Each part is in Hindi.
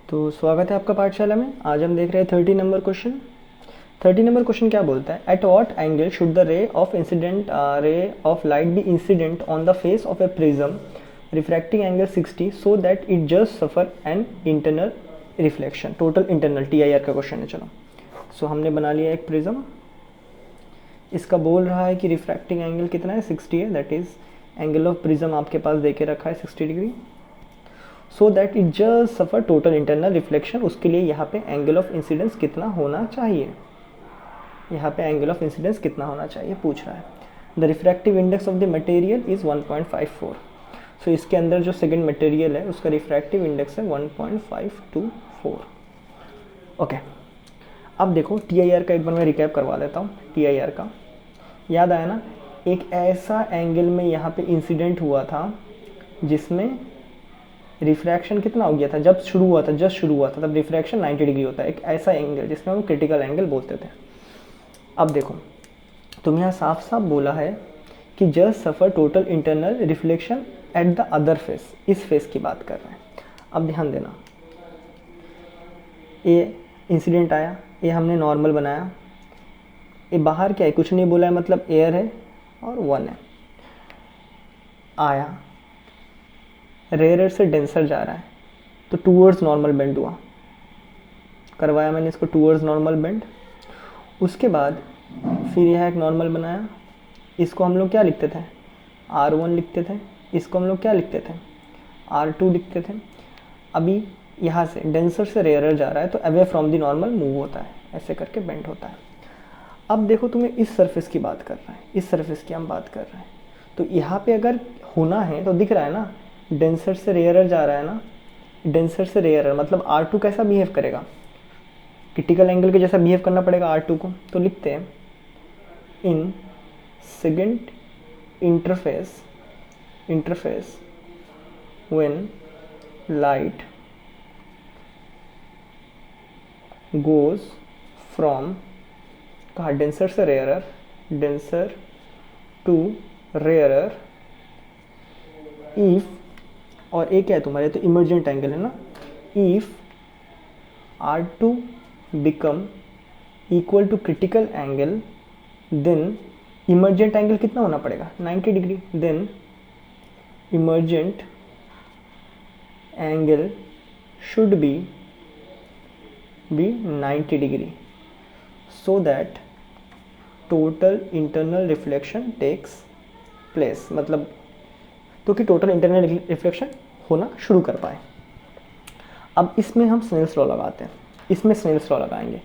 तो स्वागत है आपका पाठशाला में। आज हम देख रहे हैं 30 नंबर क्वेश्चन। 30 नंबर क्वेश्चन क्या बोलता है, at what angle should the ray of light be incident on the face of a prism refracting angle 60 so that it just suffer an internal reflection. Total internal TIR का क्वेश्चन है। चलो सो हमने बना लिया एक प्रिज्म, इसका बोल रहा है कि रिफ्रैक्टिंग एंगल कितना है, 60 है। That is angle of prism आपके पास दे के रखा है 60 degree, so that it just suffer total internal reflection. उसके लिए यहाँ पे एंगल ऑफ इंसिडेंस कितना होना चाहिए, यहाँ पे एंगल ऑफ इंसिडेंस कितना होना चाहिए पूछ रहा है। The refractive index of the material is 1.54। सो इसके अंदर जो सेकेंड मटेरियल है उसका रिफ्रैक्टिव इंडेक्स है 1.524। ओके, अब देखो TIR का एक बार मैं रिकैप करवा देता हूँ। TIR का याद आया ना, एक ऐसा एंगल में यहाँ पे इंसिडेंट हुआ था जिसमें रिफ्रैक्शन कितना हो गया था, जब शुरू हुआ था, जस्ट शुरू हुआ था, तब रिफ्रैक्शन 90 डिग्री होता है। एक ऐसा एंगल जिसमें हम क्रिटिकल एंगल बोलते थे। अब देखो तुम यहाँ साफ साफ बोला है कि just suffer total internal reflection at the other face, इस फेस की बात कर रहे हैं। अब ध्यान देना, ये इंसिडेंट आया, ये हमने नॉर्मल बनाया, ये बाहर क्या है, कुछ नहीं बोला है, मतलब एयर है और 1 है। आया, रेयर से डेंसर जा रहा है तो टूवर्ड्स नॉर्मल बेंड हुआ, करवाया मैंने इसको टूवर्ड्स नॉर्मल बेंड। उसके बाद फिर यह एक नॉर्मल बनाया, इसको हम लोग क्या लिखते थे, R1 लिखते थे। इसको हम लोग क्या लिखते थे, R2 लिखते थे। अभी यहाँ से डेंसर से रेयरर जा रहा है तो away from the normal move होता है, ऐसे करके बेंड होता है। अब देखो तुम्हें इस सरफेस की बात कर रहा है, इस सरफेस की हम बात कर रहे हैं, तो यहाँ पे अगर होना है तो दिख रहा है ना, डेंसर से रेयरर जा रहा है ना, डेंसर से रेयरर मतलब R2 कैसा बिहेव करेगा, क्रिटिकल एंगल के जैसा बिहेव करना पड़ेगा R2 को। तो लिखते हैं in second interface when light goes from, कहा डेंसर से rarer, denser to rarer, if, और एक क्या है तुम्हारे, तो इमर्जेंट एंगल है ना, if R2 become equal to critical angle then emergent angle कितना होना पड़ेगा, 90 degree. Then emergent angle should be 90 degree so that total internal reflection takes place, मतलब तो कि टोटल इंटरनल रिफ्लेक्शन होना शुरू कर पाए। अब इसमें हम स्नेल्स लॉ लगाते हैं, इसमें स्नेल्स लॉ लगाएंगे।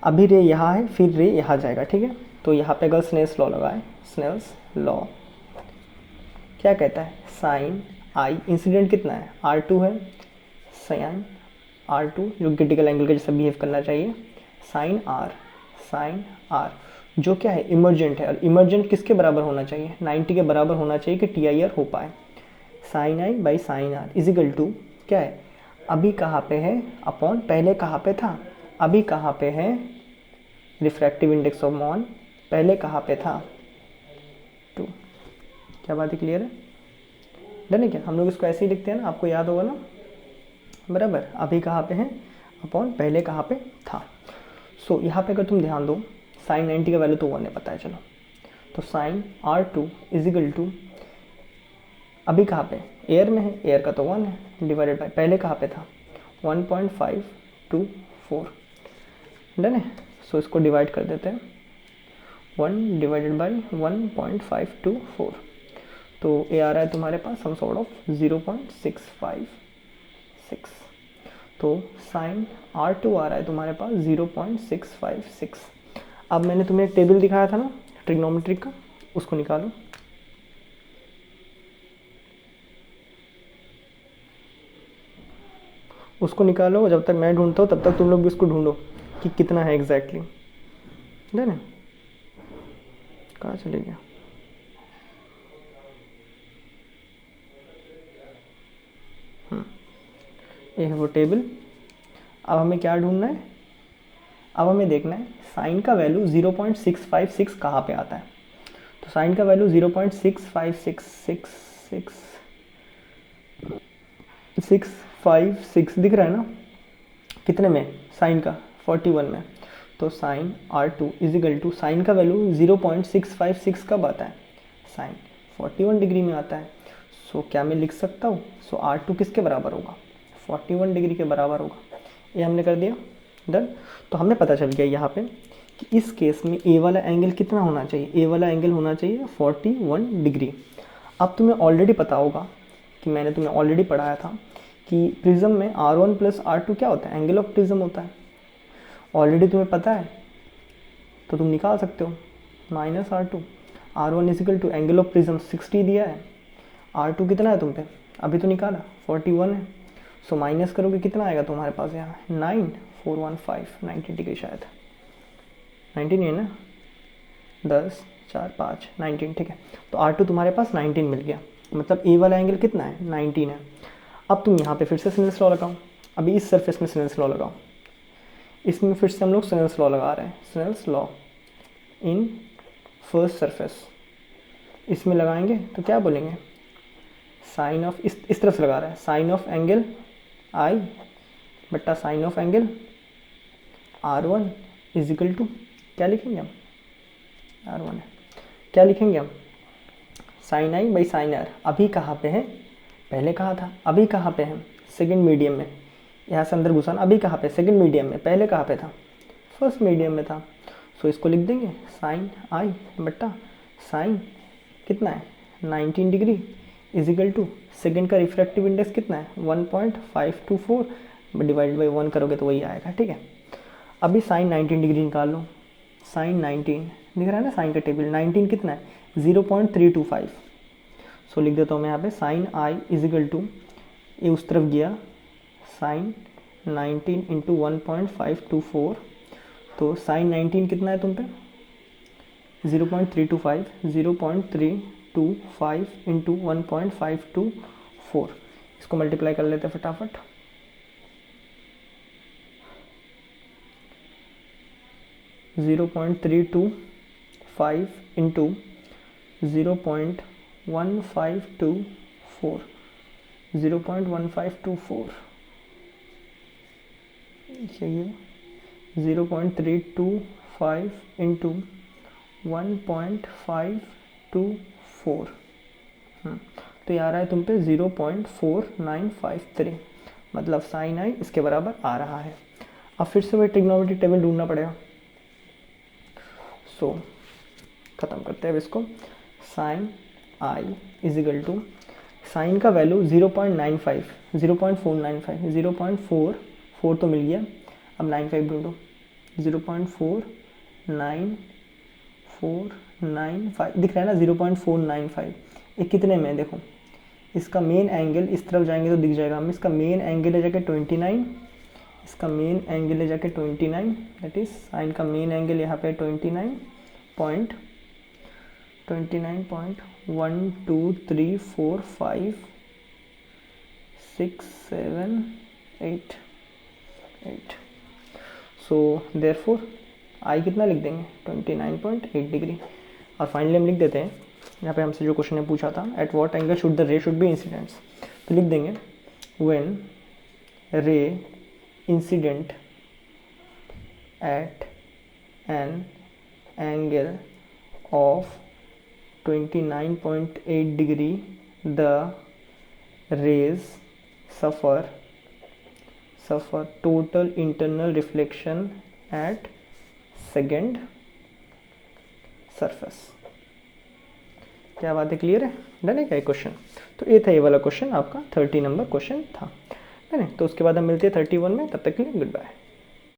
अभी रे यहाँ है, फिर रे यहाँ जाएगा, ठीक है। तो यहाँ पे अगर स्नेल्स लॉ लगाए, स्नेल्स लॉ क्या कहता है, साइन आई, इंसिडेंट कितना है, R2 है, साइन R2 जो क्रिटिकल एंगल के जैसा बिहेव करना चाहिए, साइन R जो क्या है, इमर्जेंट है, और इमर्जेंट किसके बराबर होना चाहिए, 90 के बराबर होना चाहिए कि TIR हो पाए। Sine I by sine R is equal to क्या है, अभी कहाँ पे है, अपॉन पहले कहाँ पे था, अभी कहाँ पे है, रिफ्रैक्टिव इंडेक्स ऑफ मॉन पहले कहाँ पे था, 2। क्या बात है, क्लियर है, डन है क्या। हम लोग इसको ऐसे ही लिखते हैं ना, आपको याद होगा ना, बराबर। अभी कहाँ पे है, अपॉन पहले कहाँ पे था। सो यहाँ पे अगर तुम ध्यान दो, साइन 90 का वैल्यू तो 1 है, पता है, चलो। तो साइन R2 इजिकल टू अभी कहाँ पे, एयर में है, एयर का तो 1 है, डिवाइडेड बाय पहले कहाँ पे था, 1.524, डन है। सो इसको डिवाइड कर देते हैं, 1 डिवाइडेड बाई 1.524, तो ये आ रहा है तुम्हारे पास सम सॉर्ट ऑफ 0.656। तो साइन R2 आ रहा है तुम्हारे पास 0.656। अब मैंने तुम्हें एक टेबल दिखाया था ना ट्रिग्नोमेट्रिक का, उसको निकालो। उसको निकालो, जब तक मैं ढूंढता हूँ तब तक तुम लोग भी उसको ढूंढो कि कितना है एग्जैक्टली, डन है। कहाँ चले गया, ये है वो टेबल। अब हमें क्या ढूंढना है, अब हमें देखना है साइन का वैल्यू 0.656 कहाँ पे आता है। तो साइन का वैल्यू 0.656 0.656 दिख रहा है ना, कितने में, साइन का 41 में, तो sine R2 is equal to, sine का वैल्यू 0.656 कब आता है, साइन 41 डिग्री में आता है। सो क्या मैं लिख सकता हूँ, सो R2 किसके बराबर होगा, 41 डिग्री के बराबर होगा। ये हमने कर दिया डन। तो हमें पता चल गया यहाँ पे कि इस केस में ए वाला एंगल कितना होना चाहिए, ए वाला एंगल होना चाहिए 41 डिग्री। अब तुम्हें ऑलरेडी पता होगा कि मैंने तुम्हें ऑलरेडी पढ़ाया था कि प्रिज्म में R1 प्लस R2 क्या होता है, एंगल ऑफ प्रिज्म होता है। ऑलरेडी तुम्हें पता है तो तुम निकाल सकते हो, minus R2, R1 is equal to angle of prism 60 दिया है, R2 कितना है तुम पे, अभी तो निकाला 41 है। सो माइनस करोगे कितना आएगा तुम्हारे पास यहाँ, 9415, 90 डिग्री शायद, 19 है ना, 10 4 5 19, ठीक है। तो R2 तुम्हारे पास 19 मिल गया, मतलब ए वाला एंगल कितना है, 19 है। अब तुम यहाँ पे फिर से स्नेल्स लॉ लगाओ, अभी इस सरफेस में स्नेल्स लॉ लगाओ, इसमें फिर से हम लोग स्नेल्स लॉ लगा रहे हैं, Snell's law in first surface. इसमें लगाएंगे तो क्या बोलेंगे, साइन ऑफ, इस तरफ से लगा रहा है, साइन ऑफ एंगल आई बट्टा sine of angle R1 is equal to, क्या लिखेंगे हम, R1 है, क्या लिखेंगे हम, sine I by sine R. अभी कहाँ पे है, पहले कहाँ था, अभी कहाँ पे है, सेकंड मीडियम में, यहाँ से अंदर घुसाना, अभी कहाँ पे, सेकंड मीडियम में, पहले कहाँ पे था, फर्स्ट मीडियम में था। सो इसको लिख देंगे साइन आई बट्टा साइन कितना है 19 डिग्री इजिकल टू, सेकंड का रिफ्रैक्टिव इंडेक्स कितना है 1.524, डिवाइड बाई 1 करोगे तो वही आएगा, ठीक है। अभी साइन 19 डिग्री निकाल लो, साइन 19 दिख रहा है ना, साइन का टेबल 19 कितना है 0.325। सो लिख देता हूँ मैं यहाँ पे साइन आई इजिकल टू, ये उस तरफ गया, साइन 19 इंटू 1.524, तो साइन 19 कितना है तुम पे 0.325, 0.325 इंटू 1.524, इसको मल्टीप्लाई कर लेते हैं फटाफट, जीरो 0.325 इंटू 0.1524, 0.1524 चाहिए, 0.325 इंटू 1.524, तो ये आ रहा है तुम पे 0.4953, मतलब साइन आई इसके बराबर आ रहा है। अब फिर से वही ट्रिग्नोमेट्रिक टेबल ढूंढना पड़ेगा। सो ख़त्म करते हैं अब इसको, sine I is equal to, sine का वैल्यू 0.95, 0.495, 0.44 तो मिल गया, अब 95 ढूंढो, 0.495 दिख रहा है ना, 0.495, ये कितने में देखो, इसका मेन एंगल इस तरफ जाएंगे तो दिख जाएगा हमें, इसका मेन एंगल है जाके 29, इसका मेन एंगल है जाके 29, दैट इज साइन का मेन एंगल यहाँ पे 29.1 2 3 4 5 6 7 8 8। सो देयरफॉर आई कितना लिख देंगे 29.8 डिग्री। और फाइनली हम लिख देते हैं यहाँ पे हमसे जो क्वेश्चन ने पूछा था, eight what angle should the रे शुड बी इंसिडेंट्स, तो लिख देंगे when ray incident at an angle of 29.8 degree the rays suffer total internal reflection at second surface। क्या बात है, क्लियर है, डन है क्या क्वेश्चन। तो ये था ये वाला क्वेश्चन आपका 30 नंबर क्वेश्चन था, है ना। तो उसके बाद हम मिलते हैं 31 में, तब तक के लिए गुड बाय।